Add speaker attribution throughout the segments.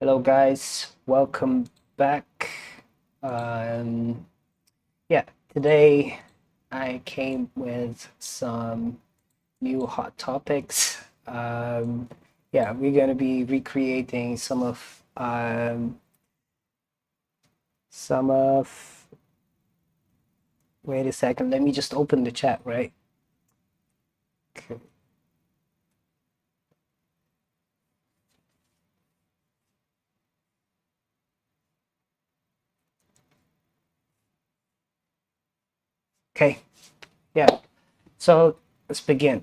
Speaker 1: Hello, guys. Welcome back. Um, yeah, today I came with some new hot topics. Yeah, we're gonna be recreating some of. Wait a second. Let me just open the chat, right? Okay. Okay. Yeah. So let's begin.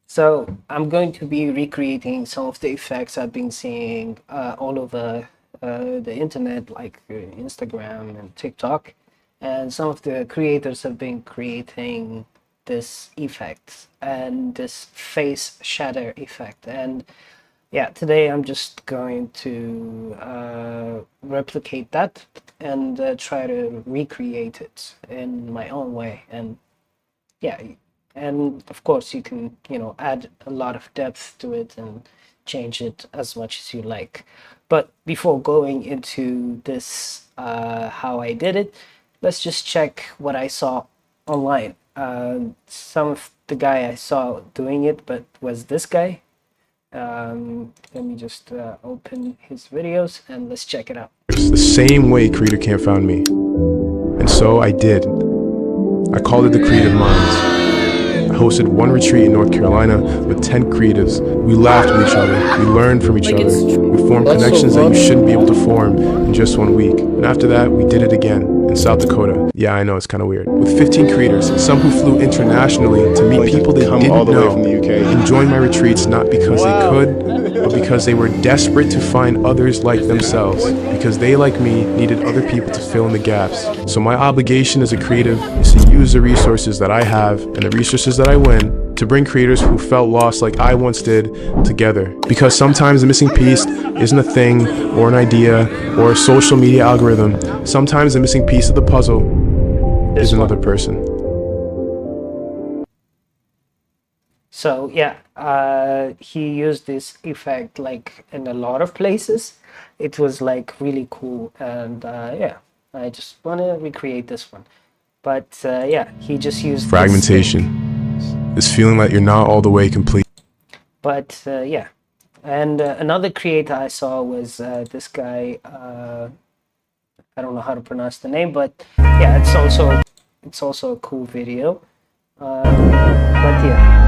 Speaker 1: So I'm going to be recreating some of the effects I've been seeing all over the internet, like Instagram and TikTok, and some of the creators have been creating this effect and this face shatter effect. And yeah, today I'm just going to replicate that and try to recreate it in my own way. And yeah, and of course you can add a lot of depth to it and change it as much as you like. But before going into this how I did it, let's just check what I saw online. Some of the guy I saw doing it but was this guy. Let me just open his videos and let's check it out.
Speaker 2: It's the same way Creator Camp found me. And so I did. I called it the Creative Minds. I hosted one retreat in North Carolina with 10 creatives. We laughed with each other. We learned from each other. We formed connections that you shouldn't be able to form in just 1 week. And after that, we did it again in South Dakota. Yeah, I know, it's kind of weird. With 15 creators, some who flew internationally to meet people they didn't
Speaker 3: all the way
Speaker 2: know,
Speaker 3: from the UK.
Speaker 2: and joined my retreats not because they could, but because they were desperate to find others like themselves, because they, like me, needed other people to fill in the gaps. So my obligation as a creative is to use the resources that I have and the resources that I win to bring creators who felt lost like I once did together. Because sometimes the missing piece isn't a thing or an idea or a social media algorithm. Sometimes the missing piece of the puzzle is another person.
Speaker 1: So yeah, he used this effect like in a lot of places. It was like really cool, and yeah, I just want to recreate this one. But yeah, he just used this thing.
Speaker 2: Fragmentation. This feeling that you're not all the way complete.
Speaker 1: But yeah, and another creator I saw was this guy. I don't know how to pronounce the name, but yeah, it's also a cool video. But yeah.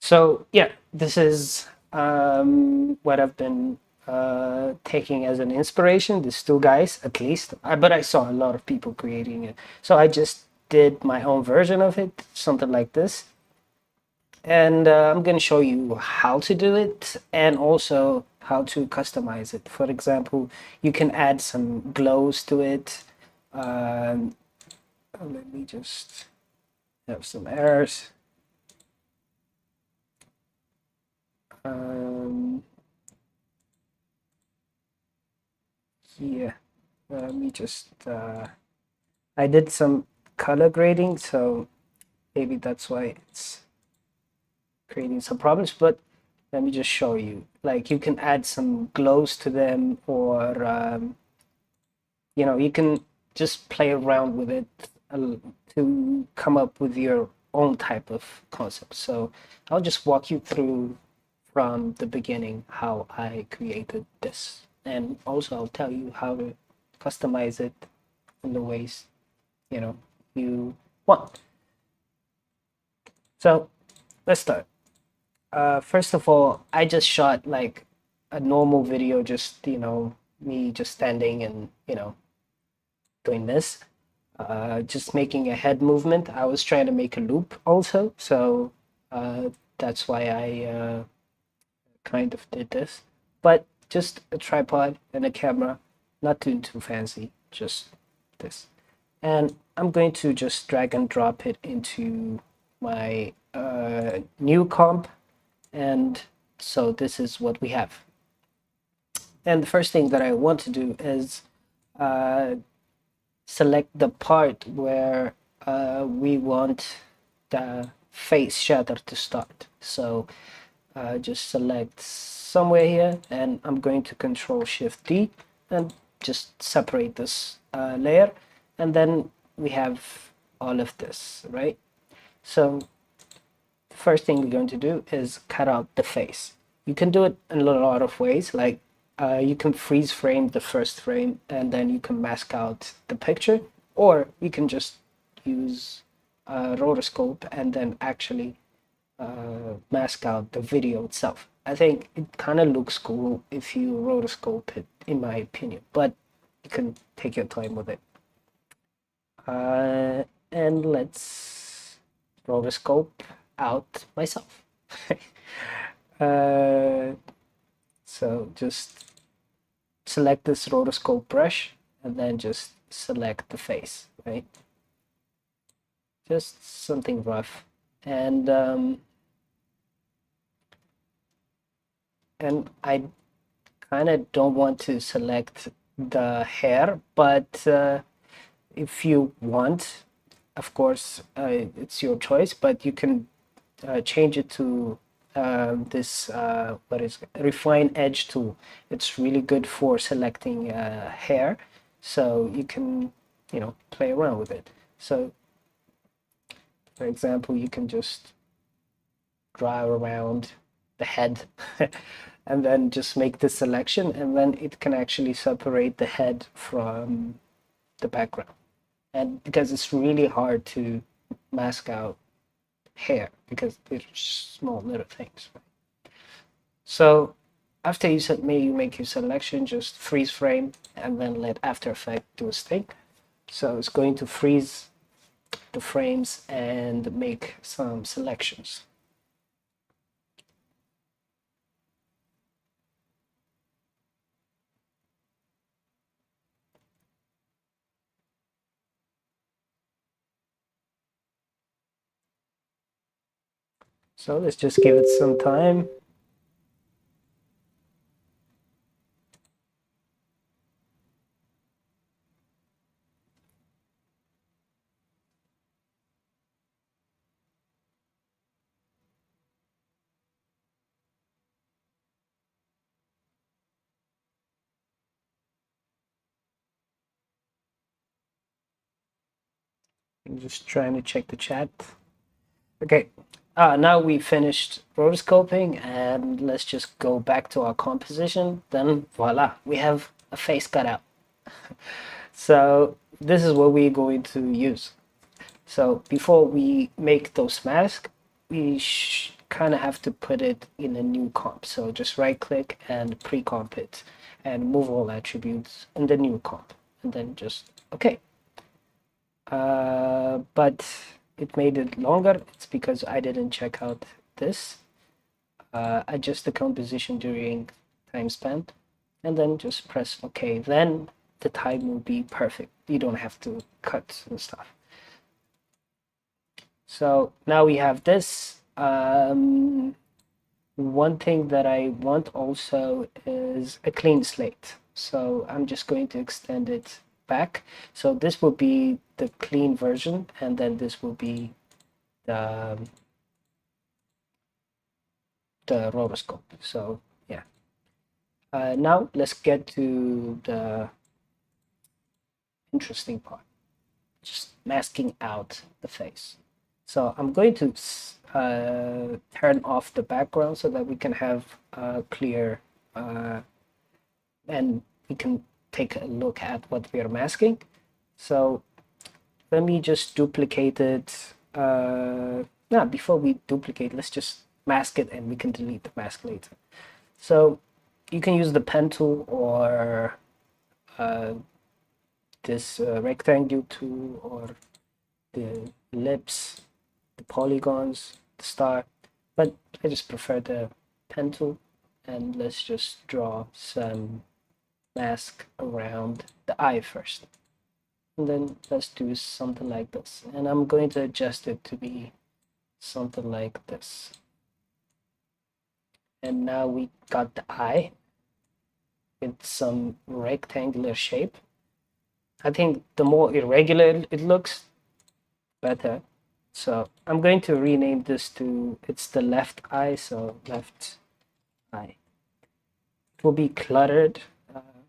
Speaker 1: So yeah, this is what I've been taking as an inspiration. These two guys, at least. But I saw a lot of people creating it, so I just did my own version of it, something like this. And I'm going to show you how to do it and also how to customize it. For example, you can add some glows to it. Let me just have some errors. Um, yeah, let me just, I did some color grading, so maybe that's why it's creating some problems, but let me just show you. Like you can add some glows to them or, you can just play around with it to come up with your own type of concept. So I'll just walk you through from the beginning how I created this. And also I'll tell you how to customize it in the ways, you want. So let's start. First of all, I just shot like a normal video, just, me just standing and, doing this. Just making a head movement. I was trying to make a loop also, so that's why I kind of did this. But just a tripod and a camera, not too fancy, just this. And I'm going to just drag and drop it into my new comp, and so this is what we have. And the first thing that I want to do is uh, select the part where we want the face shatter to start. So just select somewhere here, and I'm going to Control Shift D and just separate this layer, and then we have all of this, right? So the first thing we're going to do is cut out the face. You can do it in a lot of ways, like you can freeze frame the first frame and then you can mask out the picture, or you can just use rotoscope and then actually mask out the video itself. I think it kind of looks cool if you rotoscope it, in my opinion, but you can take your time with it. Uh, and let's rotoscope out myself. uh, so just select this rotoscope brush and then just select the face, right? Just something rough. And I kind of don't want to select the hair, but if you want, of course, it's your choice, but you can change it to this what is refine edge tool. It's really good for selecting hair, so you can play around with it. So for example, you can just drive around the head and then just make the selection, and then it can actually separate the head from the background. And because it's really hard to mask out hair because they're small little things. So after you make your selection, just freeze frame and then let After Effects do its thing. So it's going to freeze the frames and make some selections. So let's just give it some time. I'm just trying to check the chat. Okay, now we finished rotoscoping, and let's just go back to our composition. Then voila, we have a face cut out. So this is what we're going to use. So before we make those masks, we kind of have to put it in a new comp. So just right click and pre-comp it and move all attributes in the new comp, and then just okay. But it made it longer. It's because I didn't check out this. Adjust the composition during time span, and then just press OK. Then the time will be perfect. You don't have to cut and stuff. So now we have this. One thing that I want also is a clean slate. So I'm just going to extend it back. So this will be the clean version, and then this will be the rotoscope. So yeah. Now let's get to the interesting part, just masking out the face. So I'm going to turn off the background so that we can have a clear and we can take a look at what we are masking. So let me just duplicate it. Before we duplicate, let's just mask it and we can delete the mask later. So you can use the pen tool or this rectangle tool or the ellipse, the polygons, the star, but I just prefer the pen tool. And let's just draw some mask around the eye first. And then let's do something like this. And I'm going to adjust it to be something like this. And now we got the eye with some rectangular shape. I think the more irregular it looks, better. So I'm going to rename this to, it's the left eye, so left eye. It will be cluttered,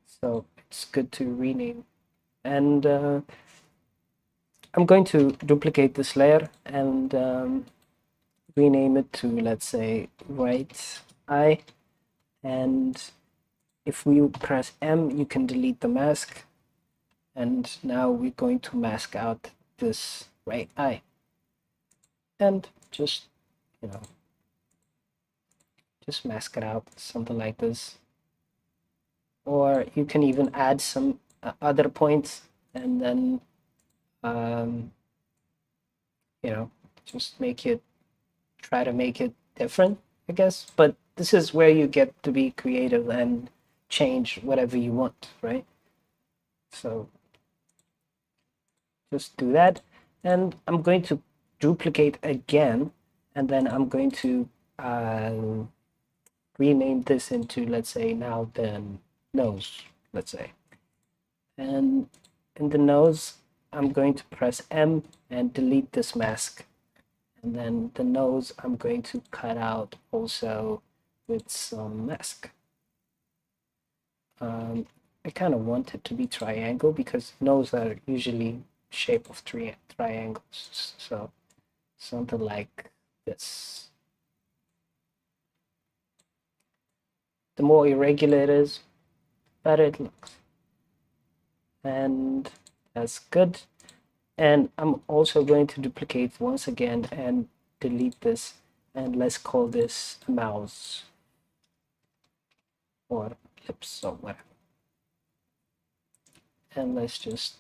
Speaker 1: so it's good to rename. And I'm going to duplicate this layer and rename it to, let's say, right eye. And if we press M, you can delete the mask. And now we're going to mask out this right eye. And just, you know, just mask it out, something like this. Or you can even add some other points and then, you know, just try to make it different, I guess. But this is where you get to be creative and change whatever you want, right? So just do that. And I'm going to duplicate again, and then I'm going to rename this into, let's say, now the nose, let's say. And in the nose, I'm going to press M and delete this mask. And then the nose, I'm going to cut out also with some mask. I kind of want it to be triangle because nose are usually shape of triangles. So something like this. The more irregular it is, better it looks. And that's good. And I'm also going to duplicate once again and delete this. And let's call this a mouse or lips or whatever. And let's just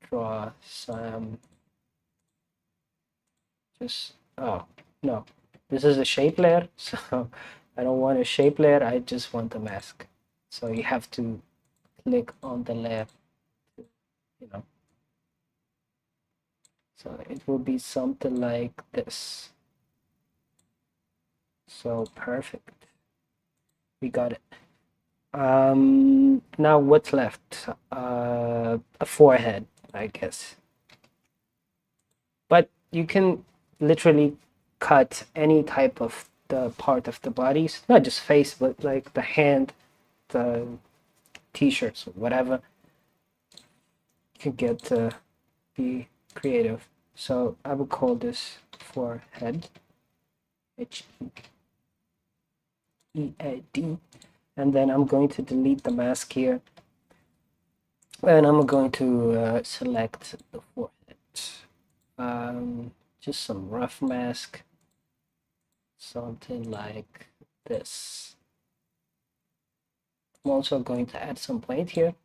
Speaker 1: draw some, oh, no, this is a shape layer. So I don't want a shape layer. I just want the mask. So you have to click on the layer, you know. So it will be something like this. So perfect. We got it. Now what's left? A forehead, I guess. But you can literally cut any type of the part of the bodies, not just face, but like the hand, the t-shirts, whatever. You can get to be creative. So I will call this forehead, H-E-A-D, and then I'm going to delete the mask here, and I'm going to select the forehead. Just some rough mask, something like this. I'm also going to add some point here,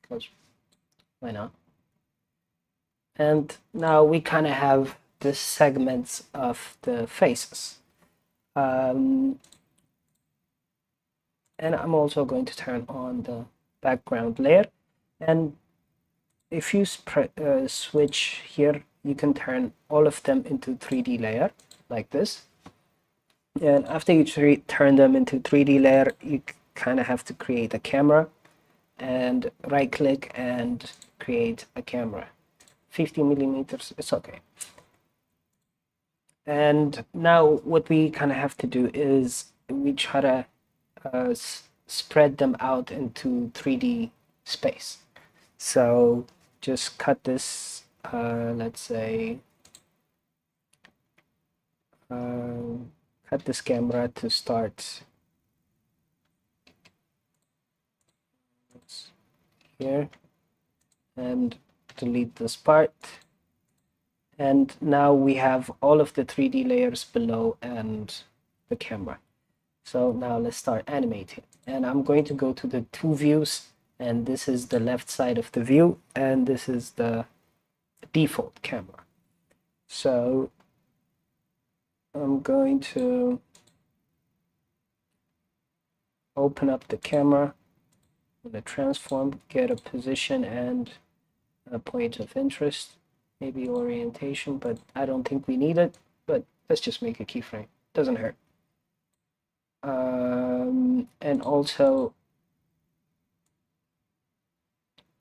Speaker 1: because why not? And now we kind of have the segments of the faces. And I'm also going to turn on the background layer. And if you switch here, you can turn all of them into 3D layer like this. And after you turn them into 3D layer, you kind of have to create a camera and right click and create a camera. 50 millimeters, it's okay. And now what we kind of have to do is we try to spread them out into 3D space. So just cut this, let's say, cut this camera to start here and delete this part. And now we have all of the 3D layers below and the camera. So now let's start animating. And I'm going to go to the two views, and this is the left side of the view, and this is the default camera. So I'm going to open up the camera, the transform, get a position and a point of interest, maybe orientation, but I don't think we need it. But let's just make a keyframe, doesn't hurt. And also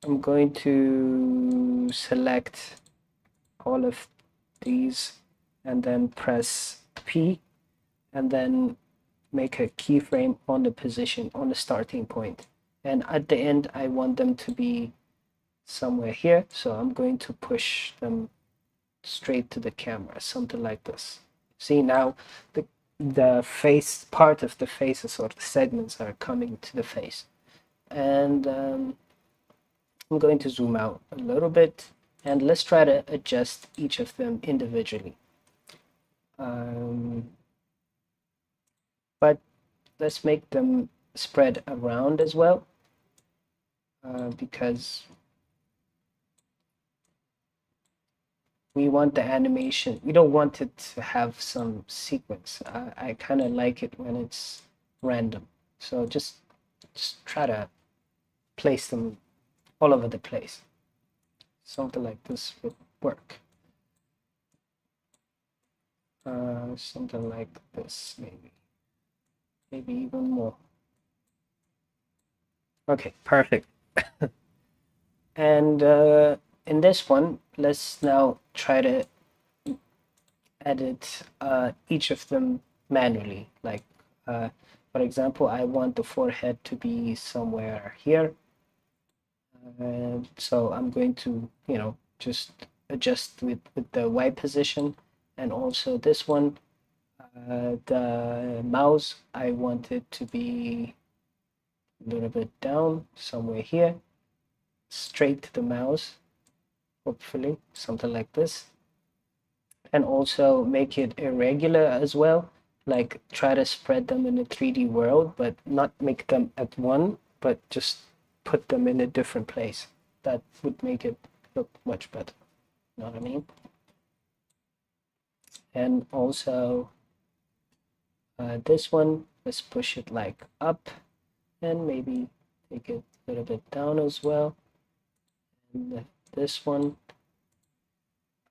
Speaker 1: I'm going to select all of these and then press P and then make a keyframe on the position, on the starting point. And at the end, I want them to be somewhere here. So I'm going to push them straight to the camera, something like this. See now the face part of the faces or the segments are coming to the face. And I'm going to zoom out a little bit and let's try to adjust each of them individually. But let's make them spread around as well because we want the animation, we don't want it to have some sequence. I kind of like it when it's random. So just try to place them all over the place. Something like this would work. Something like this, maybe even more. Okay, perfect. And in this one, let's now try to edit each of them manually. Like, for example, I want the forehead to be somewhere here. So I'm going to, just adjust with the Y position. And also this one, the mouse, I want it to be a little bit down somewhere here, straight to the mouse, hopefully, something like this. And also make it irregular as well, like try to spread them in a 3D world, but not make them at one, but just put them in a different place. That would make it look much better. You know what I mean? And also this one, let's push it like up and maybe take it a little bit down as well. And this one,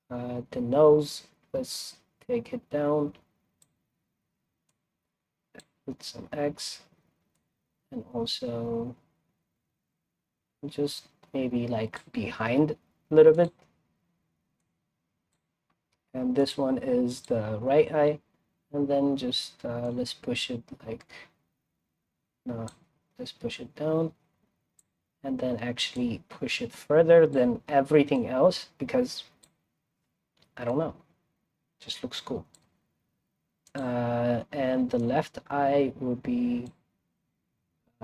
Speaker 1: the nose, let's take it down with some X, and also just maybe like behind a little bit. And this one is the right eye, and then just let's push it like, no, let's push it down and then actually push it further than everything else because I don't know, just looks cool. And the left eye will be,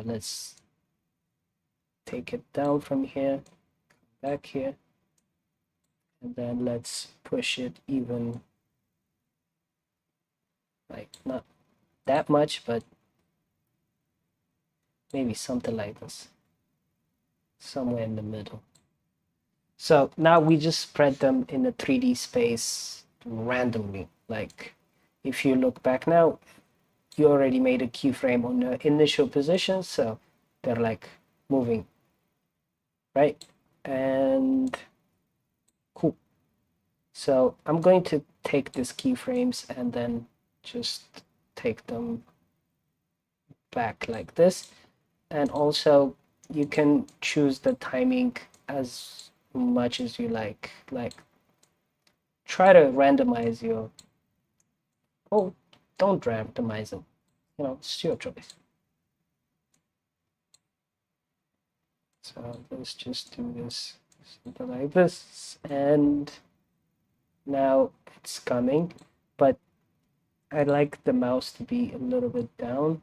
Speaker 1: let's take it down from here, back here, and then let's push it even, like not that much, but maybe something like this, somewhere in the middle. So now we just spread them in a 3D space randomly. Like if you look back now, you already made a keyframe on the initial position, so they're like moving, right? And cool. So I'm going to take these keyframes and then just take them back like this. And also you can choose the timing as much as you like try to randomize your, oh, don't randomize them, it's your choice. So let's just do this, something like this, and now it's coming, but I like the mouse to be a little bit down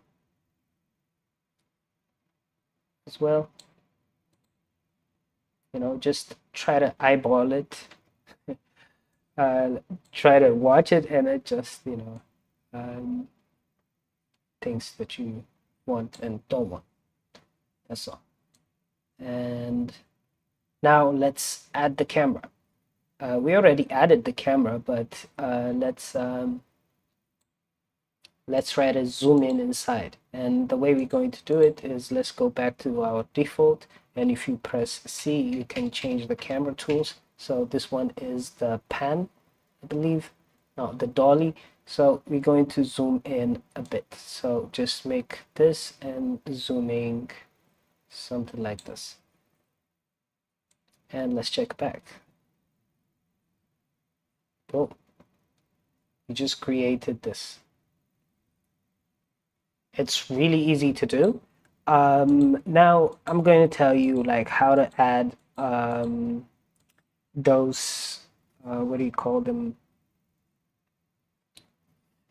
Speaker 1: as well. Just try to eyeball it, try to watch it and adjust, things that you want and don't want. That's all. And now let's add the camera. We already added the camera, but let's try to zoom in inside. And the way we're going to do it is let's go back to our default. And if you press C, you can change the camera tools. So this one is the pan, I believe, no, the dolly. So we're going to zoom in a bit. So just make this and zooming something like this. and let's check back. Boom. We just created this. It's really easy to do. Now I'm going to tell you like how to add those what do you call them,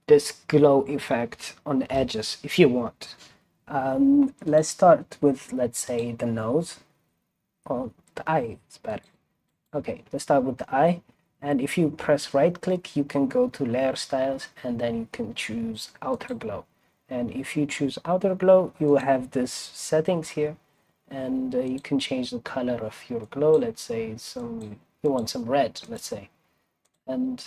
Speaker 1: this glow effect on the edges if you want. Let's start with, let's say, the nose. Or the eye is better. Okay, let's start with the eye. And if you press right click, you can go to layer styles and then you can choose outer glow. And if you choose outer glow, you will have this settings here, and you can change the color of your glow. Let's say you want some red, let's say, and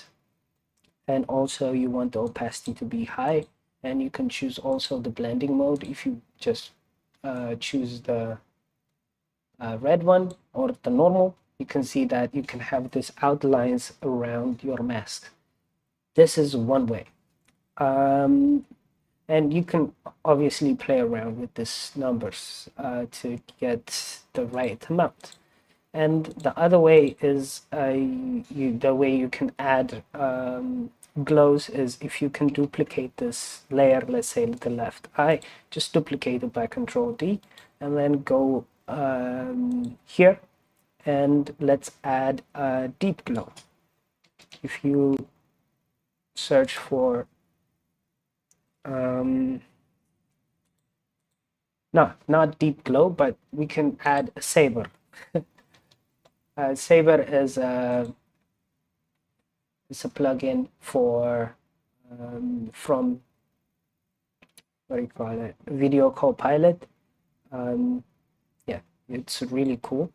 Speaker 1: also you want the opacity to be high, and you can choose also the blending mode. If you just choose the red one or the normal, you can see that you can have this outlines around your mask. This is one way. And you can obviously play around with these numbers to get the right amount. And the other way is the way you can add glows is if you can duplicate this layer, let's say the left eye, just duplicate it by Control D, and then go here, and let's add a deep glow. If you search for no, not deep glow, but we can add a saber. Saber is it's a plugin for from what do you call it, Video Copilot. Yeah, it's really cool.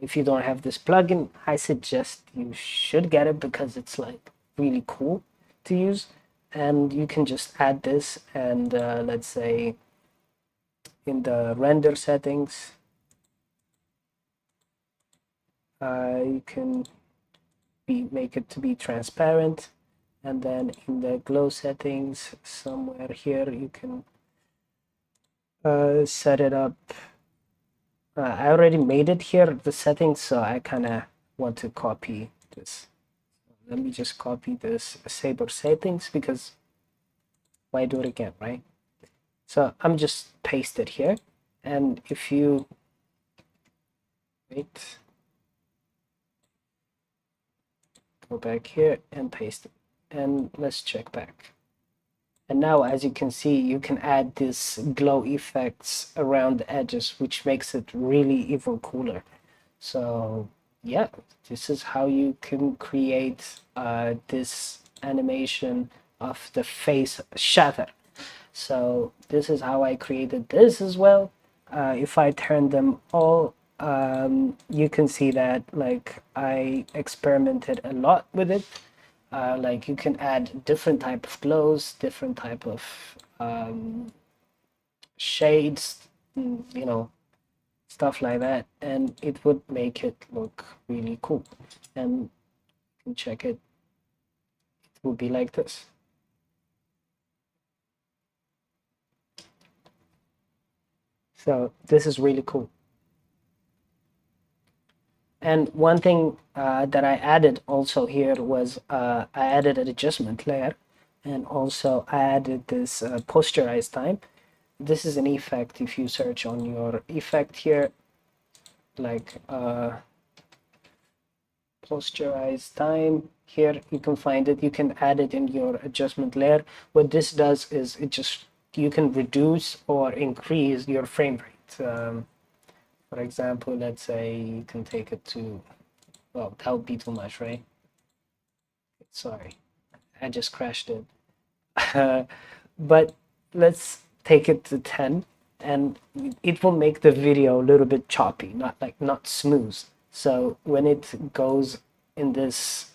Speaker 1: If you don't have this plugin, I suggest you should get it because it's like really cool to use. And you can just add this, and let's say in the render settings, you can make it to be transparent, and then in the glow settings somewhere here you can set it up. I already made it here, the settings, so I kind of want to copy this. Let me just copy this saber settings, because why do it again, right? So I'm just paste it here, and if you wait, go back here and paste it, and let's check back. And now, as you can see, you can add these glow effects around the edges, which makes it really even cooler. So yeah, this is how you can create this animation of the face shatter. So this is how I created this as well. If I turn them all, you can see that like I experimented a lot with it. Like you can add different type of glows, different type of shades, you know, stuff like that, and it would make it look really cool. And you can check it, it would be like this. So this is really cool. And one thing that I added also here was I added an adjustment layer, and also I added this posterize time. This is an effect. If you search on your effect here, like posterize time, here you can find it. You can add it in your adjustment layer. What this does is it just, you can reduce or increase your frame rate. For example, let's say you can take it to, well, that would be too much, right? Sorry, I just crashed it. But let's take it to 10, and it will make the video a little bit choppy, not smooth. So when it goes in this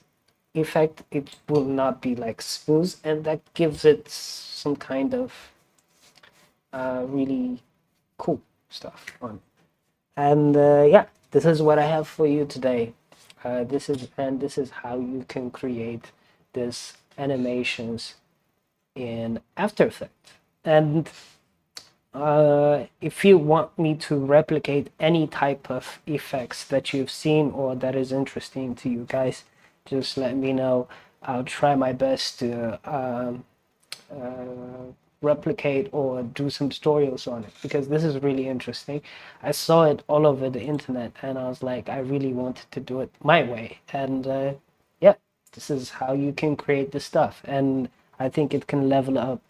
Speaker 1: effect, it will not be like smooth, and that gives it some kind of really cool stuff on. And yeah, this is what I have for you today. This is how you can create this animations in After Effects. And if you want me to replicate any type of effects that you've seen or that is interesting to you guys, just let me know. I'll try my best to replicate or do some tutorials on it because this is really interesting. I saw it all over the internet and I was like, I really wanted to do it my way. And yeah, this is how you can create the stuff. And I think it can level up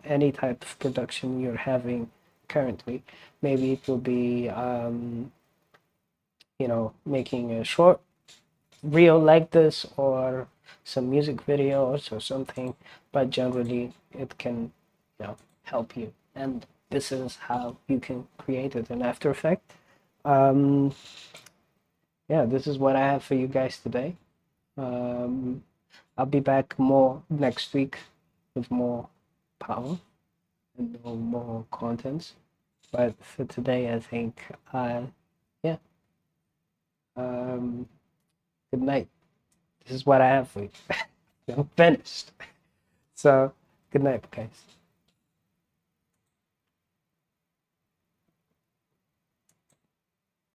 Speaker 1: any type of production you're having currently. Maybe it will be, making a short reel like this or some music videos or something, but generally it can, help you. And this is how you can create it in After Effects. Um, yeah, this is what I have for you guys today. Um, I'll be back more next week with more power and more contents. But for today, I think, yeah, um, good night. This is what I have for you. I'm finished. So, good night, guys.